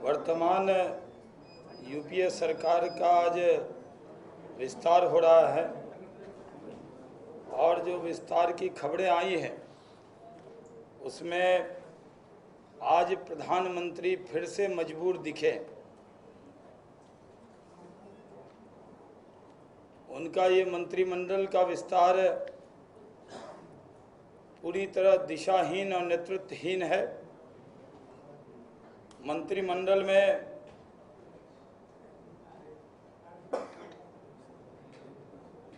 वर्तमान यूपीए सरकार का आज विस्तार हो रहा है और जो विस्तार की खबरें आई हैं उसमें आज प्रधानमंत्री फिर से मजबूर दिखे। उनका ये मंत्रिमंडल का विस्तार पूरी तरह दिशाहीन और नेतृत्वहीन है। मंत्रिमंडल में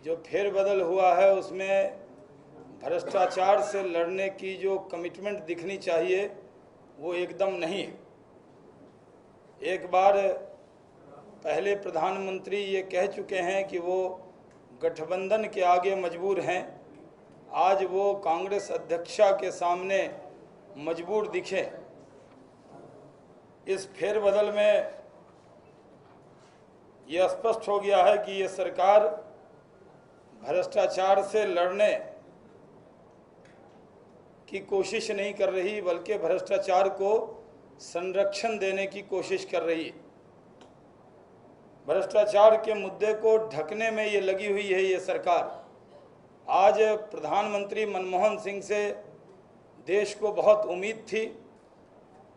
जो फेरबदल हुआ है उसमें भ्रष्टाचार से लड़ने की जो कमिटमेंट दिखनी चाहिए वो एकदम नहीं है। एक बार पहले प्रधानमंत्री ये कह चुके हैं कि वो गठबंधन के आगे मजबूर हैं। आज वो कांग्रेस अध्यक्षा के सामने मजबूर दिखे। इस फेरबदल में ये स्पष्ट हो गया है कि ये सरकार भ्रष्टाचार से लड़ने की कोशिश नहीं कर रही बल्कि भ्रष्टाचार को संरक्षण देने की कोशिश कर रही है। भ्रष्टाचार के मुद्दे को ढकने में ये लगी हुई है ये सरकार। आज प्रधानमंत्री मनमोहन सिंह से देश को बहुत उम्मीद थी।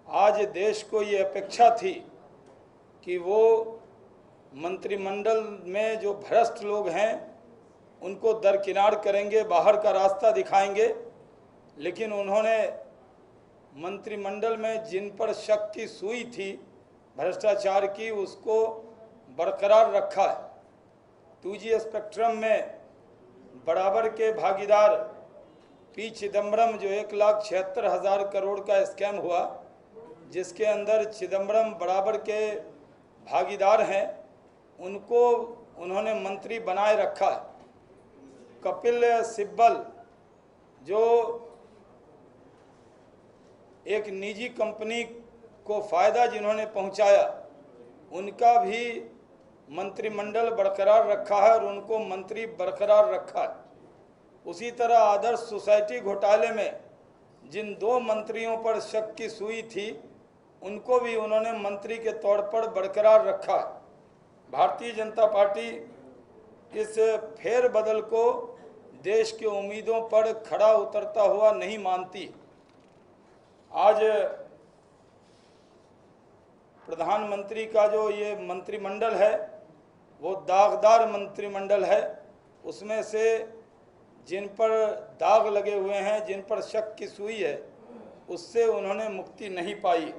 आज देश को ये अपेक्षा थी कि वो मंत्रिमंडल में जो भ्रष्ट लोग हैं उनको दरकिनार करेंगे, बाहर का रास्ता दिखाएंगे। लेकिन उन्होंने मंत्रिमंडल में जिन पर शक की सुई थी भ्रष्टाचार की उसको बरकरार रखा है। 2G स्पेक्ट्रम में बराबर के भागीदार पी चिदम्बरम जो 1,76,000 करोड़ का स्कैम हुआ, जिसके अंदर चिदम्बरम बराबर के भागीदार हैं, उनको उन्होंने मंत्री बनाए रखा है। कपिल सिब्बल जो एक निजी कंपनी को फायदा जिन्होंने पहुंचाया, उनका भी मंत्रिमंडल बरकरार रखा है और उनको मंत्री बरकरार रखा है। उसी तरह आदर्श सोसाइटी घोटाले में जिन 2 मंत्रियों पर शक की सुई थी उनको भी उन्होंने मंत्री के तौर पर बरकरार रखा है। भारतीय जनता पार्टी इस फेरबदल को देश की उम्मीदों पर खड़ा उतरता हुआ नहीं मानती। आज प्रधानमंत्री का जो ये मंत्रिमंडल है वो दागदार मंत्रिमंडल है। उसमें से जिन पर दाग लगे हुए हैं, जिन पर शक की सुई है, उससे उन्होंने मुक्ति नहीं पाई।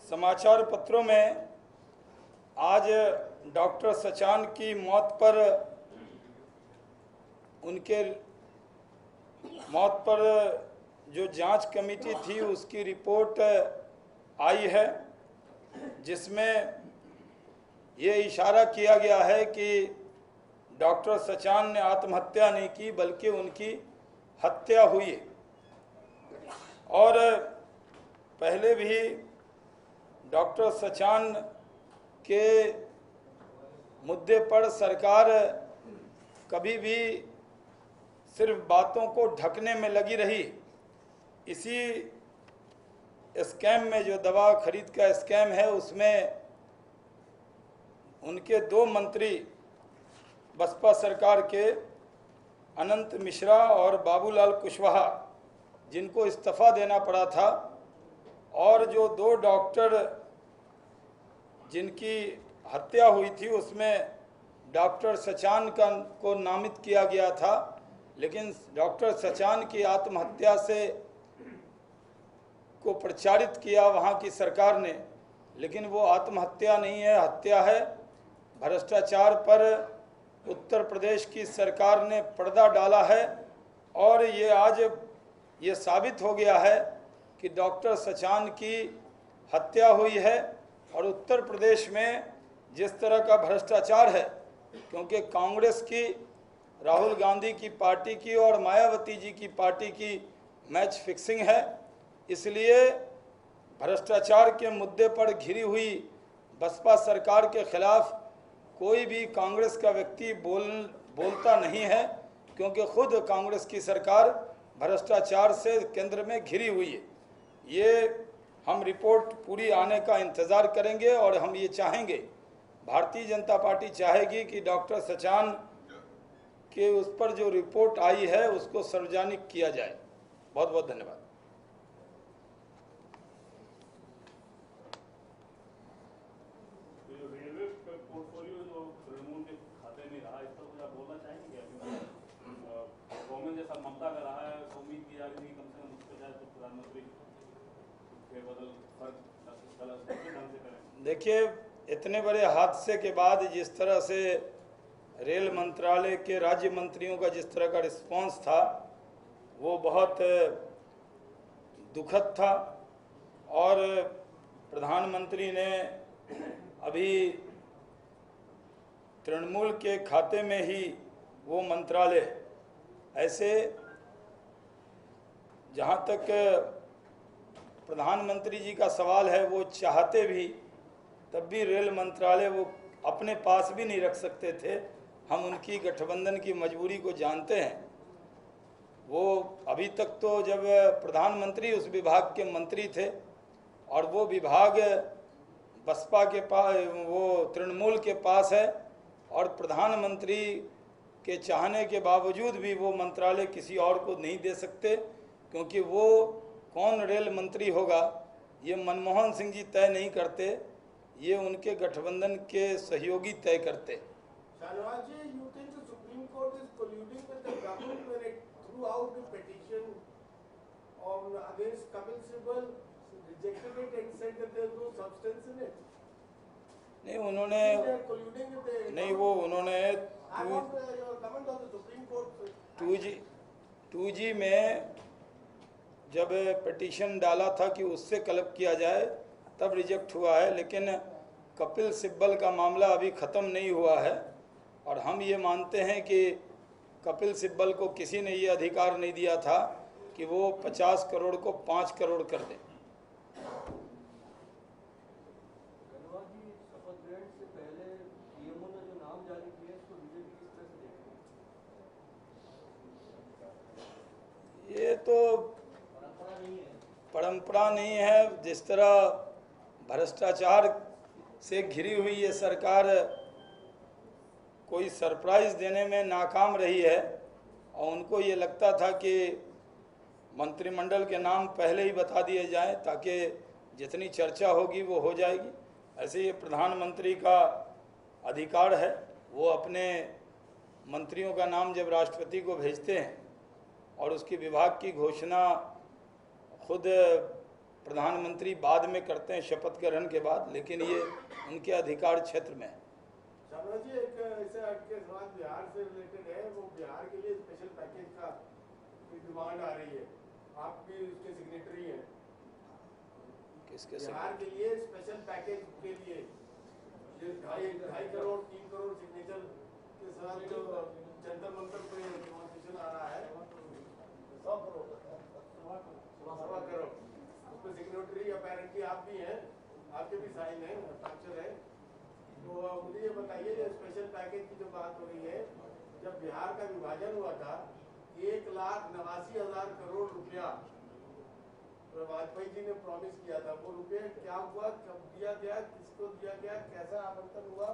समाचार पत्रों में आज डॉक्टर सचान की मौत पर, उनके मौत पर जो जांच कमेटी थी उसकी रिपोर्ट आई है, जिसमें ये इशारा किया गया है कि डॉक्टर सचान ने आत्महत्या नहीं की बल्कि उनकी हत्या हुई है। और पहले भी डॉक्टर सचान के मुद्दे पर सरकार कभी भी सिर्फ बातों को ढकने में लगी रही। इसी स्कैम में, जो दवा खरीद का स्कैम है, उसमें उनके 2 मंत्री बसपा सरकार के अनंत मिश्रा और बाबूलाल कुशवाहा, जिनको इस्तीफा देना पड़ा था, और जो 2 डॉक्टर जिनकी हत्या हुई थी उसमें डॉक्टर सचान को नामित किया गया था। लेकिन डॉक्टर सचान की आत्महत्या से को प्रचारित किया वहाँ की सरकार ने, लेकिन वो आत्महत्या नहीं है, हत्या है। भ्रष्टाचार पर उत्तर प्रदेश की सरकार ने पर्दा डाला है और ये आज ये साबित हो गया है कि डॉक्टर सचान की हत्या हुई है। और उत्तर प्रदेश में जिस तरह का भ्रष्टाचार है, क्योंकि कांग्रेस की, राहुल गांधी की पार्टी की और मायावती जी की पार्टी की मैच फिक्सिंग है, इसलिए भ्रष्टाचार के मुद्दे पर घिरी हुई बसपा सरकार के खिलाफ कोई भी कांग्रेस का व्यक्ति बोलता नहीं है, क्योंकि खुद कांग्रेस की सरकार भ्रष्टाचार से केंद्र में घिरी हुई है। ये हम रिपोर्ट पूरी आने का इंतज़ार करेंगे और हम ये चाहेंगे, भारतीय जनता पार्टी चाहेगी कि डॉक्टर सचान के उस पर जो रिपोर्ट आई है उसको सार्वजनिक किया जाए। बहुत बहुत धन्यवाद। रेलवे पोर्टफोलियो जो तृणमूल के खाते में रहा, इस पर कुछ आप बोलना चाहेंगे? गवर्नमेंट जैसा ममता का रहा है, उम्मीद की जा रही थी कम से कम उसके जाए तो प्रधानमंत्री फेरबदल गलत ढंग से करें। देखिए, इतने बड़े हादसे के बाद जिस तरह से रेल मंत्रालय के राज्य मंत्रियों का जिस तरह का रिस्पांस था वो बहुत दुखद था, और प्रधानमंत्री ने अभी तृणमूल के खाते में ही वो मंत्रालय, ऐसे जहाँ तक प्रधानमंत्री जी का सवाल है, वो चाहते भी तब भी रेल मंत्रालय वो अपने पास भी नहीं रख सकते थे। हम उनकी गठबंधन की मजबूरी को जानते हैं। वो अभी तक तो जब प्रधानमंत्री उस विभाग के मंत्री थे और वो विभाग बसपा के पास, वो तृणमूल के पास है, और प्रधानमंत्री के चाहने के बावजूद भी वो मंत्रालय किसी और को नहीं दे सकते, क्योंकि वो कौन रेल मंत्री होगा ये मनमोहन सिंह जी तय नहीं करते, ये उनके गठबंधन के सहयोगी तय करते। Shanwaz ji, you think the Supreme Court is colluding with the government when it threw out the petition against Kapil Sibal, rejected it and said that there is no substance in it? नहीं, उन्होंने नहीं, वो उन्होंने I want your comment on the Supreme Court. 2G में जब petition डाला था कि उससे क्लब किया जाए तब रिजेक्ट हुआ है, लेकिन कपिल सिब्बल का मामला अभी ख़त्म नहीं हुआ है, और हम ये मानते हैं कि कपिल सिब्बल को किसी ने ये अधिकार नहीं दिया था कि वो 50 करोड़ को 5 करोड़ कर दें। ये तो परंपरा नहीं है। जिस तरह भ्रष्टाचार से घिरी हुई ये सरकार कोई सरप्राइज़ देने में नाकाम रही है, और उनको ये लगता था कि मंत्रिमंडल के नाम पहले ही बता दिए जाएं ताकि जितनी चर्चा होगी वो हो जाएगी। ऐसे ये प्रधानमंत्री का अधिकार है, वो अपने मंत्रियों का नाम जब राष्ट्रपति को भेजते हैं और उसकी विभाग की घोषणा खुद प्रधानमंत्री बाद में करते हैं शपथ ग्रहण के बाद, लेकिन ये उनके अधिकार क्षेत्र में है। शाहनवाज जी, एक ऐसे हटके सवाल बिहार से रिलेटेड है। वो बिहार के लिए स्पेशल पैकेज का डिमांड आ रही है, आप भी उसके सिग्नेटरी हैं। किसके बिहार के लिए स्पेशल पैकेज के लिए 2.5 करोड़ 3 करोड़ सिग्नेचर के साथ जो जंतर मंतर पे डेमोंस्ट्रेशन आ रहा है, 100 करोड़ 1.25 करोड़, उसमें सिग्नेटरी अपेरेंटली आप भी हैं, आपके भी साइन है, हस्ताक्षर है। तो मुझे ये बताइए, जो स्पेशल पैकेज की जो बात हो रही है, जब बिहार का विभाजन हुआ था 1,89,000 करोड़ रुपया वाजपेयी जी ने प्रॉमिस किया था, वो रुपये क्या हुआ, कब दिया गया, किसको दिया गया, कैसा आवंटन हुआ,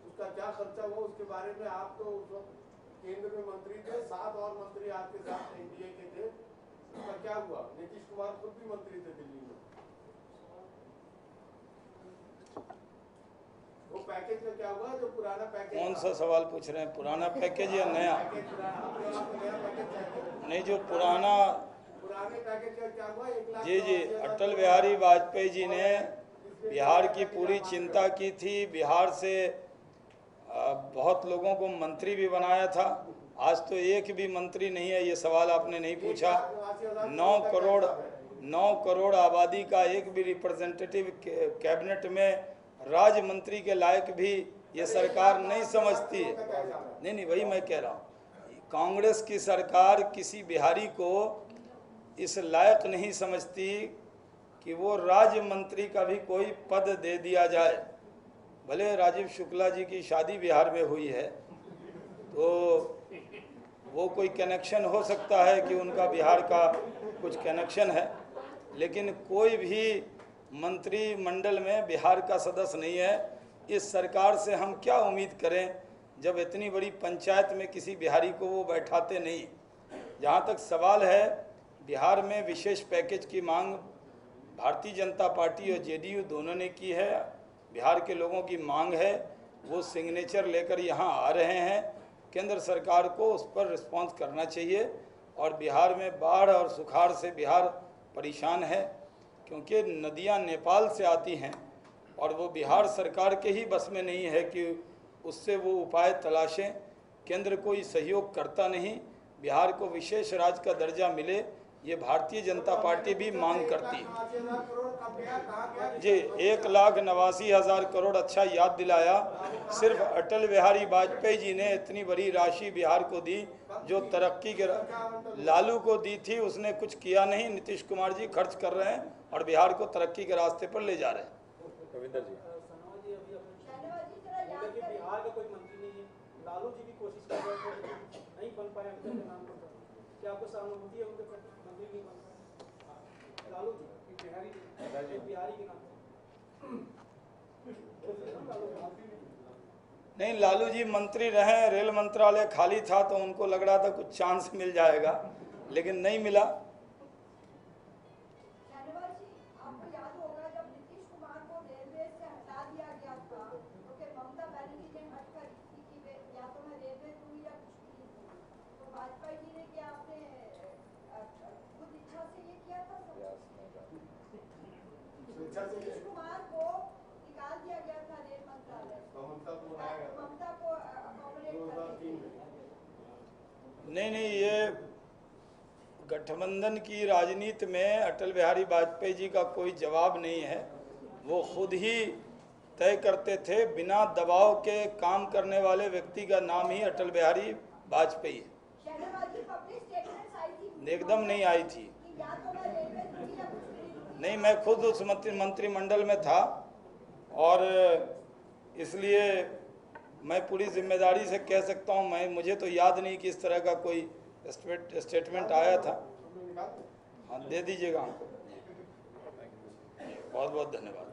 उसका क्या खर्चा हुआ, उसके बारे में आप तो उस वक्त केंद्र में मंत्री थे, 7 और मंत्री आपके साथ एनडीए के थे, उसका क्या हुआ? नीतीश कुमार खुद भी मंत्री थे दिल्ली में, वो पैकेज का क्या हुआ जो पुराना पैकेज? कौन सा सवाल पूछ रहे हैं, पुराना पैकेज या नया? नहीं, जो पुराना पुराने पैकेज का क्या हुआ? 1 लाख जी, अटल बिहारी वाजपेयी जी ने बिहार की पूरी चिंता की थी, बिहार से बहुत लोगों को मंत्री भी बनाया था। आज तो एक भी मंत्री नहीं है, ये सवाल आपने नहीं पूछा। 9 करोड़ आबादी का एक भी रिप्रेजेंटेटिव कैबिनेट में राज्य मंत्री के लायक भी ये सरकार नहीं समझती है। नहीं, वही मैं कह रहा हूँ, कांग्रेस की सरकार किसी बिहारी को इस लायक नहीं समझती कि वो राज्य मंत्री का भी कोई पद दे दिया जाए। भले राजीव शुक्ला जी की शादी बिहार में हुई है तो वो कोई कनेक्शन हो सकता है कि उनका बिहार का कुछ कनेक्शन है, लेकिन कोई भी मंत्रिमंडल में बिहार का सदस्य नहीं है। इस सरकार से हम क्या उम्मीद करें जब इतनी बड़ी पंचायत में किसी बिहारी को वो बैठाते नहीं। जहाँ तक सवाल है, बिहार में विशेष पैकेज की मांग भारतीय जनता पार्टी और जेडीयू दोनों ने की है। बिहार के लोगों की मांग है, वो सिग्नेचर लेकर यहाँ आ रहे हैं। केंद्र सरकार को उस पर रिस्पॉन्स करना चाहिए। और बिहार में बाढ़ और सुखाड़ से बिहार परेशान है, क्योंकि नदियाँ नेपाल से आती हैं और वो बिहार सरकार के ही बस में नहीं है कि उससे वो उपाय तलाशें। केंद्र कोई सहयोग करता नहीं। बिहार को विशेष राज्य का दर्जा मिले, ये भारतीय जनता पार्टी भी मांग करती है। जी, 1,89,000 करोड़, अच्छा याद दिलाया। सिर्फ अटल बिहारी वाजपेयी जी ने इतनी बड़ी राशि बिहार को दी, जो तरक्की के लालू को दी थी उसने कुछ किया नहीं। नीतीश कुमार जी खर्च कर रहे हैं और बिहार को तरक्की के रास्ते पर ले जा रहे हैं। रविंदर जी, बिहार का कोई मंत्री नहीं है, लालू जी भी कोशिश कर रहे थे, नहीं बन पाए अंतर के नाम पर। क्या आपको सहानुभूति है उनके मंत्री नहीं बन पाए? लालू जी बिहारी के नाम नहीं, लालू जी मंत्री रहे, रेल मंत्रालय खाली था तो उनको लग रहा था कुछ चांस मिल जाएगा, लेकिन नहीं मिला। आपको याद होगा जब नीतीश कुमार को रेलवे से हटा दिया गया था तो फिर ममता बनर्जी ने हटकर कि या तो मैं रेलवे दूंगी या कुछ नहीं। तो वाजपेयी जी ने क्या आपने खुद इच्छा से ये किया था? नीतीश कुमार को निकाल दिया गया था रेल मंत्रालय, ममता को अकोमोडेट करने। नहीं, ये गठबंधन की राजनीति में अटल बिहारी वाजपेयी जी का कोई जवाब नहीं है। वो खुद ही तय करते थे। बिना दबाव के काम करने वाले व्यक्ति का नाम ही अटल बिहारी वाजपेयी है। एकदम नहीं आई थी। नहीं, मैं खुद उस मंत्रिमंडल में था और इसलिए मैं पूरी जिम्मेदारी से कह सकता हूँ। मुझे तो याद नहीं कि इस तरह का कोई स्टेटमेंट आया था। हाँ, दे दीजिएगा हमको। बहुत बहुत धन्यवाद।